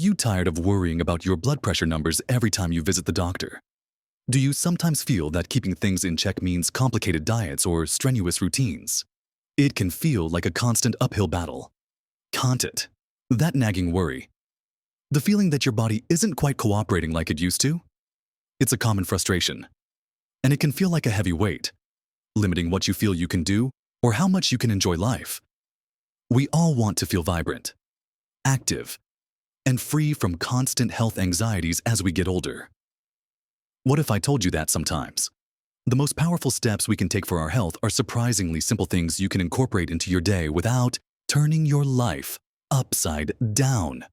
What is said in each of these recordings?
you tired of worrying about your blood pressure numbers every time you visit the doctor? Do you sometimes feel that keeping things in check means complicated diets or strenuous routines? It can feel like a constant uphill battle. Can't it? That nagging worry. The feeling that your body isn't quite cooperating like it used to? It's a common frustration. And it can feel like a heavy weight, limiting what you feel you can do or how much you can enjoy life. We all want to feel vibrant, active, and free from constant health anxieties as we get older. What if I told you that sometimes? The most powerful steps we can take for our health are surprisingly simple things you can incorporate into your day without turning your life upside down.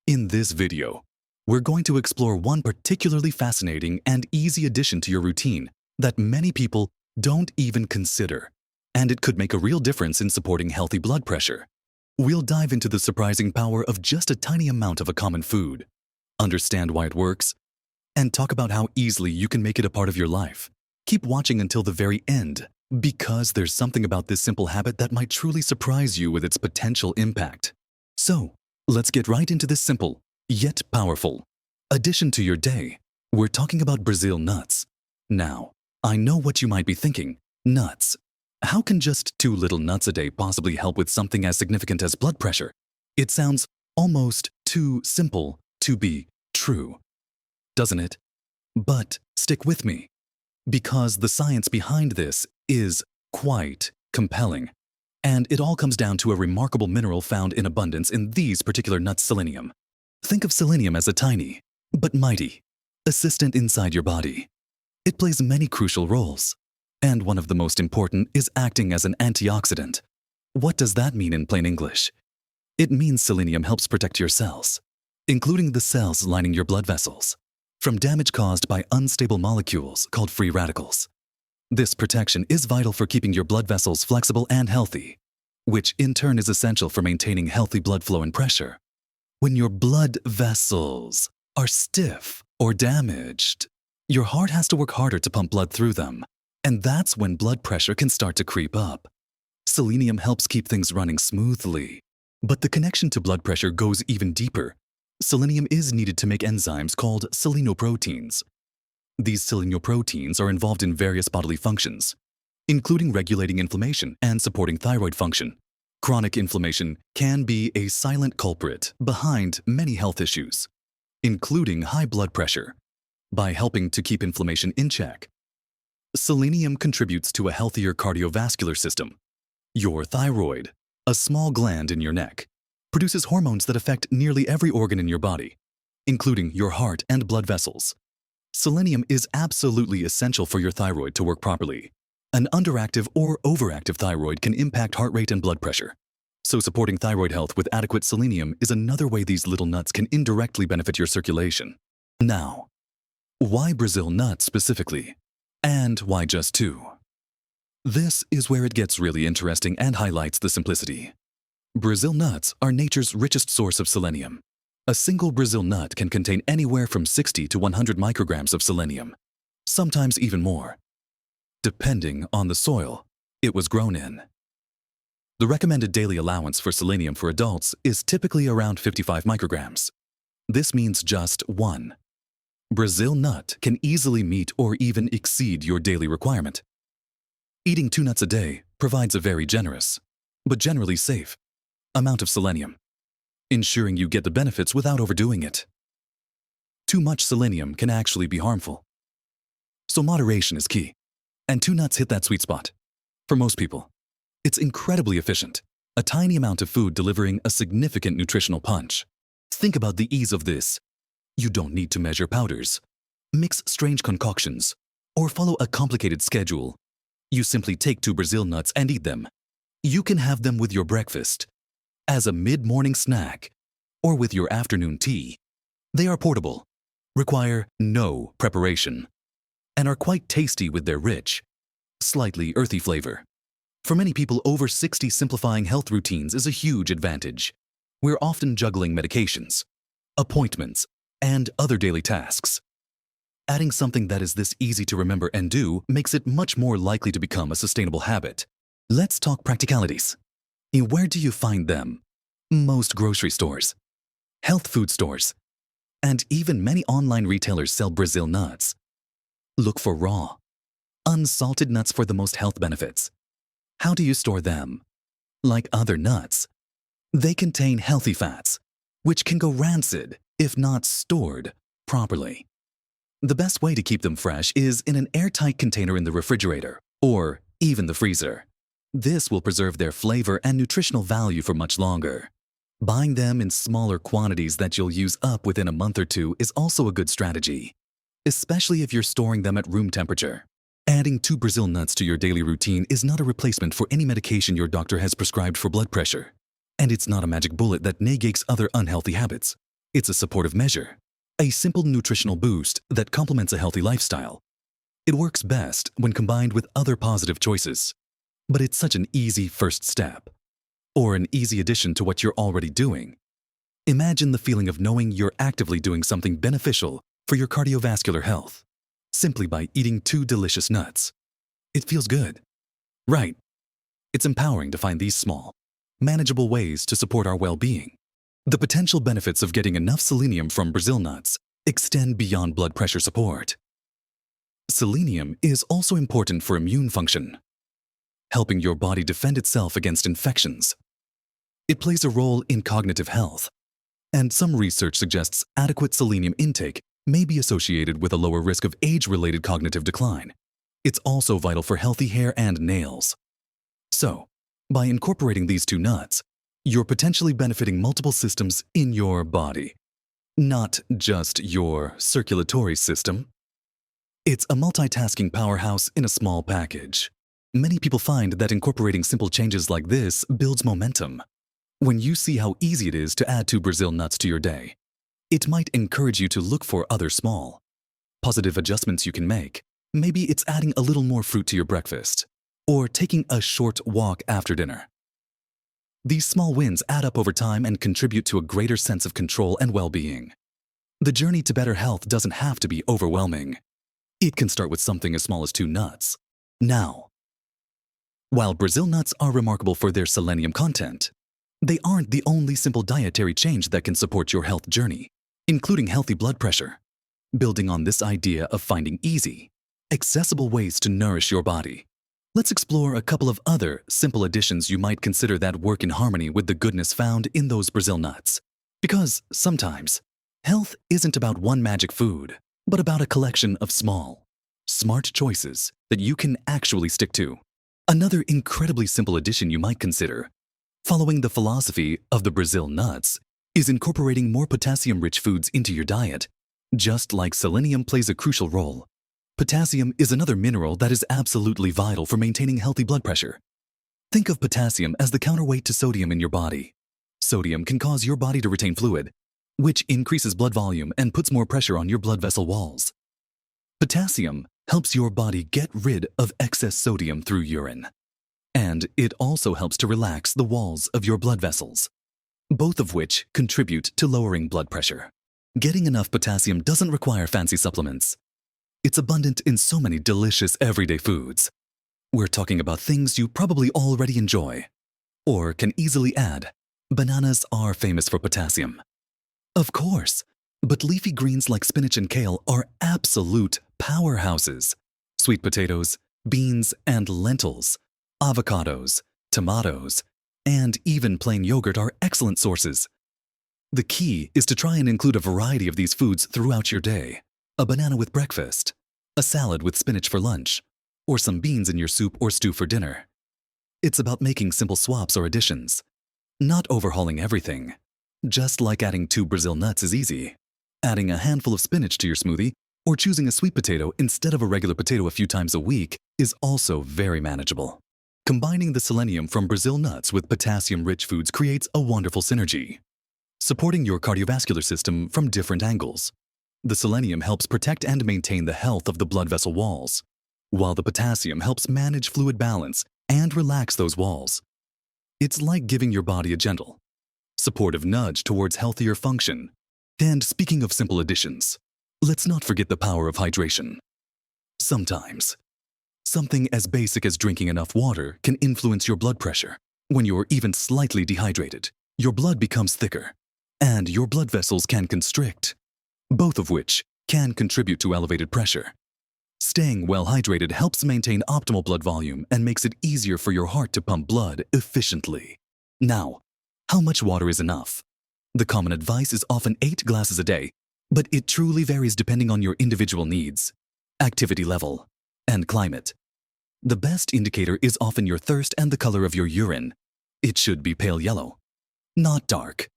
In this video, we're going to explore one particularly fascinating and easy addition to your routine that many people don't even consider, and it could make a real difference in supporting healthy blood pressure. We'll dive into the surprising power of just a tiny amount of a common food, understand why it works, and talk about how easily you can make it a part of your life. Keep watching until the very end, because there's something about this simple habit that might truly surprise you with its potential impact. So, let's get right into this simple, yet powerful addition to your day. We're talking about Brazil nuts. Now, I know what you might be thinking. Nuts. How can just 2 little nuts a day possibly help with something as significant as blood pressure? It sounds almost too simple to be true, doesn't it? But stick with me, because the science behind this is quite compelling. And it all comes down to a remarkable mineral found in abundance in these particular nuts, selenium. Think of selenium as a tiny, but mighty, assistant inside your body. It plays many crucial roles, and one of the most important is acting as an antioxidant. What does that mean in plain English? It means selenium helps protect your cells, including the cells lining your blood vessels, from damage caused by unstable molecules called free radicals. This protection is vital for keeping your blood vessels flexible and healthy, which in turn is essential for maintaining healthy blood flow and pressure. When your blood vessels are stiff or damaged, your heart has to work harder to pump blood through them, and that's when blood pressure can start to creep up. Selenium helps keep things running smoothly, but the connection to blood pressure goes even deeper. Selenium is needed to make enzymes called selenoproteins. These selenoproteins are involved in various bodily functions, including regulating inflammation and supporting thyroid function. Chronic inflammation can be a silent culprit behind many health issues, including high blood pressure. By helping to keep inflammation in check, selenium contributes to a healthier cardiovascular system. Your thyroid, a small gland in your neck, produces hormones that affect nearly every organ in your body, including your heart and blood vessels. Selenium is absolutely essential for your thyroid to work properly. An underactive or overactive thyroid can impact heart rate and blood pressure. So supporting thyroid health with adequate selenium is another way these little nuts can indirectly benefit your circulation. Now, why Brazil nuts specifically? And why just 2? This is where it gets really interesting and highlights the simplicity. Brazil nuts are nature's richest source of selenium. A single Brazil nut can contain anywhere from 60 to 100 micrograms of selenium, sometimes even more, depending on the soil it was grown in. The recommended daily allowance for selenium for adults is typically around 55 micrograms. This means just 1 Brazil nut can easily meet or even exceed your daily requirement. Eating 2 nuts a day provides a very generous, but generally safe, amount of selenium, ensuring you get the benefits without overdoing it. Too much selenium can actually be harmful, so moderation is key, and 2 nuts hit that sweet spot. For most people, it's incredibly efficient, a tiny amount of food delivering a significant nutritional punch. Think about the ease of this. You don't need to measure powders, mix strange concoctions, or follow a complicated schedule. You simply take 2 Brazil nuts and eat them. You can have them with your breakfast, as a mid-morning snack, or with your afternoon tea. They are portable, require no preparation, and are quite tasty with their rich, slightly earthy flavor. For many people over 60, simplifying health routines is a huge advantage. We're often juggling medications, appointments, and other daily tasks. Adding something that is this easy to remember and do makes it much more likely to become a sustainable habit. Let's talk practicalities. Where do you find them? Most grocery stores. health food stores, and even many online retailers sell Brazil nuts. Look for raw, unsalted nuts for the most health benefits. How do you store them? Like other nuts, they contain healthy fats, which can go rancid if not stored properly. The best way to keep them fresh is in an airtight container in the refrigerator or even the freezer. This will preserve their flavor and nutritional value for much longer. Buying them in smaller quantities that you'll use up within a month or two is also a good strategy, especially if you're storing them at room temperature. Adding 2 Brazil nuts to your daily routine is not a replacement for any medication your doctor has prescribed for blood pressure. And it's not a magic bullet that negates other unhealthy habits. It's a supportive measure, a simple nutritional boost that complements a healthy lifestyle. It works best when combined with other positive choices, but it's such an easy first step, or an easy addition to what you're already doing. Imagine the feeling of knowing you're actively doing something beneficial for your cardiovascular health, simply by eating 2 delicious nuts. It feels good, right? It's empowering to find these small, manageable ways to support our well-being. The potential benefits of getting enough selenium from Brazil nuts extend beyond blood pressure support. Selenium is also important for immune function, helping your body defend itself against infections. It plays a role in cognitive health, and some research suggests adequate selenium intake may be associated with a lower risk of age-related cognitive decline. It's also vital for healthy hair and nails. So, by incorporating these 2 nuts, you're potentially benefiting multiple systems in your body, not just your circulatory system. It's a multitasking powerhouse in a small package. Many people find that incorporating simple changes like this builds momentum. When you see how easy it is to add 2 Brazil nuts to your day, it might encourage you to look for other small, positive adjustments you can make. Maybe it's adding a little more fruit to your breakfast, or taking a short walk after dinner. These small wins add up over time and contribute to a greater sense of control and well-being. The journey to better health doesn't have to be overwhelming. It can start with something as small as 2 nuts. Now, while Brazil nuts are remarkable for their selenium content, they aren't the only simple dietary change that can support your health journey, including healthy blood pressure. Building on this idea of finding easy, accessible ways to nourish your body, let's explore a couple of other simple additions you might consider that work in harmony with the goodness found in those Brazil nuts. Because sometimes, health isn't about one magic food, but about a collection of small, smart choices that you can actually stick to. Another incredibly simple addition you might consider, following the philosophy of the Brazil nuts, is incorporating more potassium-rich foods into your diet. Just like selenium plays a crucial role, potassium is another mineral that is absolutely vital for maintaining healthy blood pressure. Think of potassium as the counterweight to sodium in your body. Sodium can cause your body to retain fluid, which increases blood volume and puts more pressure on your blood vessel walls. Potassium helps your body get rid of excess sodium through urine, and it also helps to relax the walls of your blood vessels, both of which contribute to lowering blood pressure. Getting enough potassium doesn't require fancy supplements. It's abundant in so many delicious everyday foods. We're talking about things you probably already enjoy, or can easily add. Bananas are famous for potassium. Of course, but leafy greens like spinach and kale are absolute powerhouses. Sweet potatoes, beans and lentils, avocados, tomatoes, and even plain yogurt are excellent sources. The key is to try and include a variety of these foods throughout your day. A banana with breakfast, a salad with spinach for lunch, or some beans in your soup or stew for dinner. It's about making simple swaps or additions, not overhauling everything. Just like adding 2 Brazil nuts is easy, adding a handful of spinach to your smoothie or choosing a sweet potato instead of a regular potato a few times a week is also very manageable. Combining the selenium from Brazil nuts with potassium-rich foods creates a wonderful synergy, supporting your cardiovascular system from different angles. The selenium helps protect and maintain the health of the blood vessel walls, while the potassium helps manage fluid balance and relax those walls. It's like giving your body a gentle, supportive nudge towards healthier function. And speaking of simple additions, let's not forget the power of hydration. Sometimes, something as basic as drinking enough water can influence your blood pressure. When you're even slightly dehydrated, your blood becomes thicker, and your blood vessels can constrict, both of which can contribute to elevated pressure. Staying well hydrated helps maintain optimal blood volume and makes it easier for your heart to pump blood efficiently. Now, how much water is enough? The common advice is often 8 glasses a day, but it truly varies depending on your individual needs, activity level, and climate. The best indicator is often your thirst and the color of your urine. It should be pale yellow, not dark.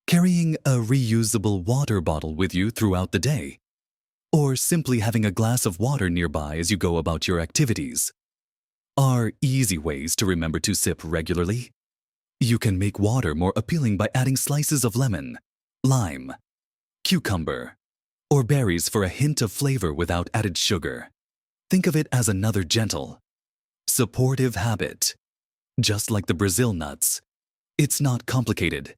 Carrying a reusable water bottle with you throughout the day, or simply having a glass of water nearby as you go about your activities, are easy ways to remember to sip regularly. You can make water more appealing by adding slices of lemon, lime, cucumber, or berries for a hint of flavor without added sugar. Think of it as another gentle, supportive habit. Just like the Brazil nuts, it's not complicated,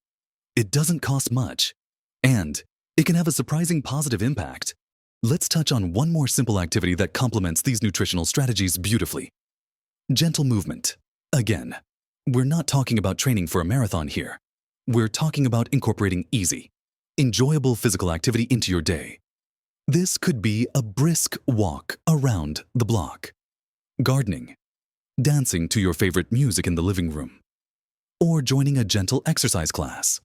it doesn't cost much, and it can have a surprising positive impact. Let's touch on one more simple activity that complements these nutritional strategies beautifully. Gentle movement. Again, we're not talking about training for a marathon here. We're talking about incorporating easy, enjoyable physical activity into your day. This could be a brisk walk around the block, gardening, dancing to your favorite music in the living room, or joining a gentle exercise class.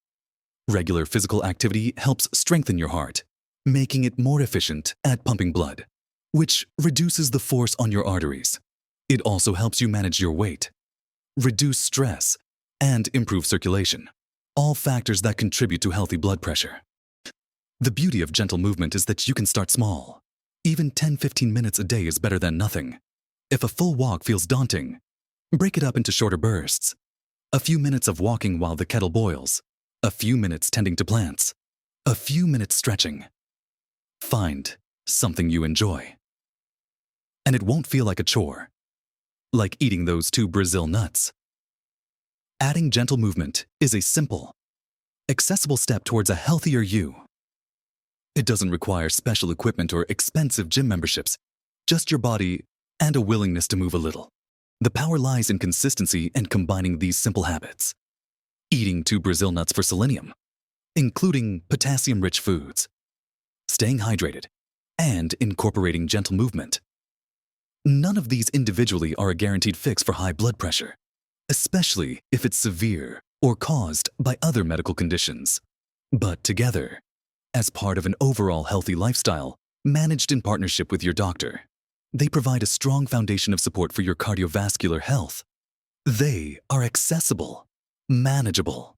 Regular physical activity helps strengthen your heart, making it more efficient at pumping blood, which reduces the force on your arteries. It also helps you manage your weight, reduce stress, and improve circulation, all factors that contribute to healthy blood pressure. The beauty of gentle movement is that you can start small. Even 10-15 minutes a day is better than nothing. If a full walk feels daunting, break it up into shorter bursts. A few minutes of walking while the kettle boils, a few minutes tending to plants, a few minutes stretching. Find something you enjoy. And it won't feel like a chore, like eating those 2 Brazil nuts. Adding gentle movement is a simple, accessible step towards a healthier you. It doesn't require special equipment or expensive gym memberships, just your body and a willingness to move a little. The power lies in consistency and combining these simple habits. Eating 2 Brazil nuts for selenium, including potassium-rich foods, staying hydrated, and incorporating gentle movement. None of these individually are a guaranteed fix for high blood pressure, especially if it's severe or caused by other medical conditions. But together, as part of an overall healthy lifestyle, managed in partnership with your doctor, they provide a strong foundation of support for your cardiovascular health. They are accessible, manageable,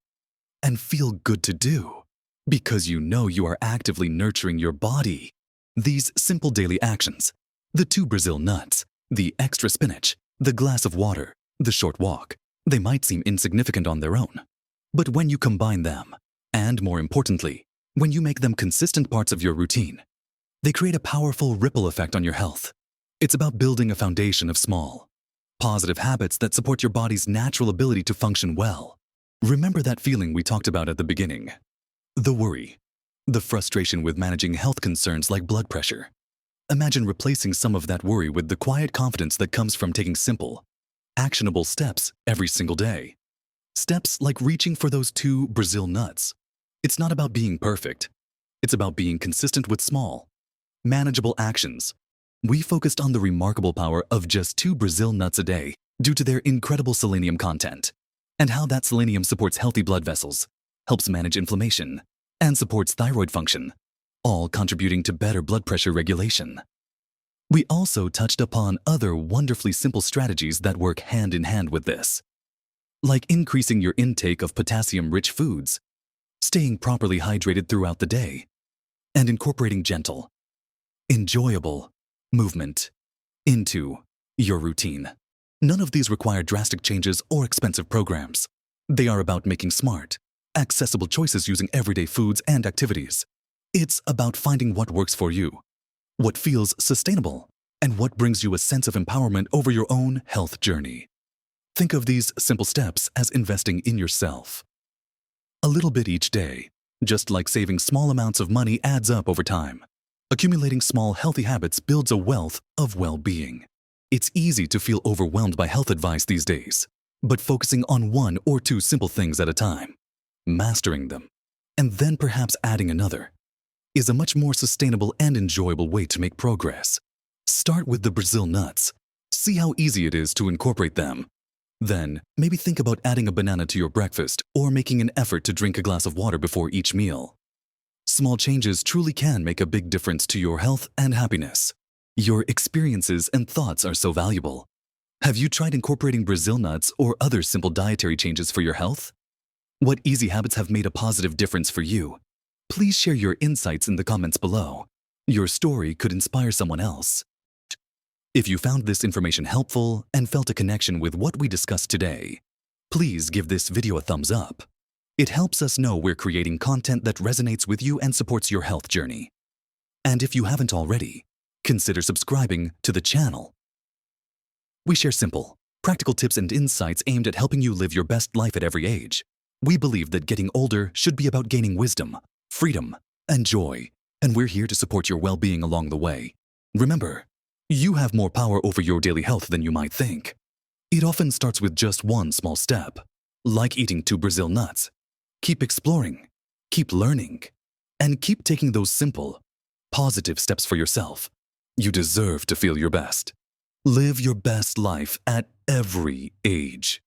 and feel good to do because you know you are actively nurturing your body. These simple daily actions, the 2 Brazil nuts, the extra spinach, the glass of water, the short walk, they might seem insignificant on their own. But when you combine them, and more importantly, when you make them consistent parts of your routine, they create a powerful ripple effect on your health. It's about building a foundation of small, positive habits that support your body's natural ability to function well. Remember that feeling we talked about at the beginning? The worry, the frustration with managing health concerns like blood pressure. Imagine replacing some of that worry with the quiet confidence that comes from taking simple, actionable steps every single day. Steps like reaching for those 2 Brazil nuts. It's not about being perfect. It's about being consistent with small, manageable actions. We focused on the remarkable power of just 2 Brazil nuts a day due to their incredible selenium content, and how that selenium supports healthy blood vessels, helps manage inflammation, and supports thyroid function, all contributing to better blood pressure regulation. We also touched upon other wonderfully simple strategies that work hand in hand with this, like increasing your intake of potassium-rich foods, staying properly hydrated throughout the day, and incorporating gentle, enjoyable movement into your routine. None of these require drastic changes or expensive programs. They are about making smart, accessible choices using everyday foods and activities. It's about finding what works for you, what feels sustainable, and what brings you a sense of empowerment over your own health journey. Think of these simple steps as investing in yourself. A little bit each day, just like saving small amounts of money adds up over time. Accumulating small healthy habits builds a wealth of well-being. It's easy to feel overwhelmed by health advice these days, but focusing on 1 or 2 simple things at a time, mastering them, and then perhaps adding another, is a much more sustainable and enjoyable way to make progress. Start with the Brazil nuts. See how easy it is to incorporate them. Then, maybe think about adding a banana to your breakfast or making an effort to drink a glass of water before each meal. Small changes truly can make a big difference to your health and happiness. Your experiences and thoughts are so valuable. Have you tried incorporating Brazil nuts or other simple dietary changes for your health? What easy habits have made a positive difference for you? Please share your insights in the comments below. Your story could inspire someone else. If you found this information helpful and felt a connection with what we discussed today, please give this video a thumbs up. It helps us know we're creating content that resonates with you and supports your health journey. And if you haven't already, consider subscribing to the channel. We share simple, practical tips and insights aimed at helping you live your best life at every age. We believe that getting older should be about gaining wisdom, freedom, and joy, and we're here to support your well-being along the way. Remember, you have more power over your daily health than you might think. It often starts with just one small step, like eating 2 Brazil nuts. Keep exploring, keep learning, and keep taking those simple, positive steps for yourself. You deserve to feel your best. Live your best life at every age.